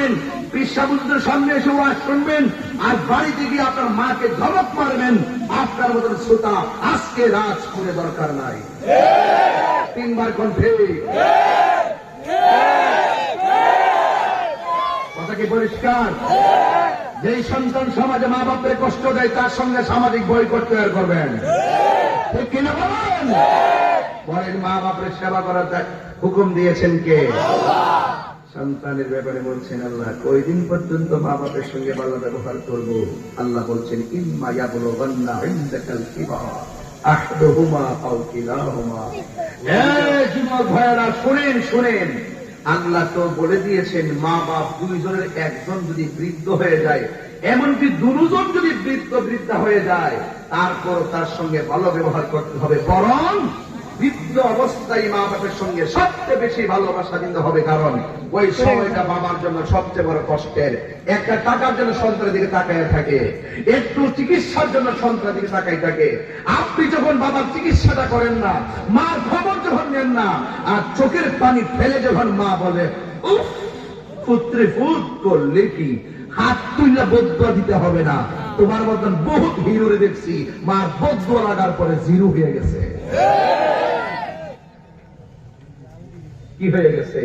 শুনবেন, পৃষ্ঠাবুদ্ধের সামনে এসে ওয়াজ শুনবেন, আর বাড়িতে গিয়ে আপনার মাকে ধমক মারবেন। আপনার মতন শ্রোতা আজকে রাজ করে দরকার নাই। তিনবার কণ্ঠে কথা কি পরিষ্কার? যেই সন্তান সমাজে মা বাপের কষ্ট দেয় তার সঙ্গে সামাজিক বয়কট তৈরি করবেন, ঠিক কিনা বলেন? বলেন, মা বাপের সেবা করার হুকুম দিয়েছেন কে? সন্তানের ব্যাপারে বলছেন আল্লাহ, কয়দিন পর্যন্ত মা বাপের সঙ্গে ভালো ব্যবহার করব? আল্লাহ বলছেন, ইম্মা ইয়াবলুগান্না ইনদাকাল কিবার আহদুহুমা আও কিলাহুমা। যুবক ভাইয়েরা শুনেন শুনেন, আল্লাহ তো বলে দিয়েছেন মা বাপ দুইজনের একজন যদি বৃদ্ধ হয়ে যায়, এমনকি দুজন যদি বৃদ্ধা হয়ে যায়, তারপর তার সঙ্গে ভালো ব্যবহার করতে হবে। বরং বৃদ্ধ অবস্থায় মা বাপের সঙ্গে সবচেয়ে বেশি ভালোবাসা দিতে হবে, কারণ ওই সময়টা বাবার জন্য সবচেয়ে বড় কষ্টের। একটা টাকার জন্য সন্তানের দিকে তাকায় থাকে, একটু চিকিৎসার জন্য সন্তানের দিকে তাকাই থাকে। আপনি যখন বাবার চিকিৎসাটা করেন না, মার খবর যখন নেন না, আর চোখের পানি ফেলে যখন মা বলে উফ পুত্রে ফুট করলে কি, হাত তুইলা বদুয়া দিতে হবে না। তোমার মতন বহুত হিরোরে দেখছি মার বদুয়া লাগার পরে জিরো হয়ে গেছে। কি হয়ে গেছে?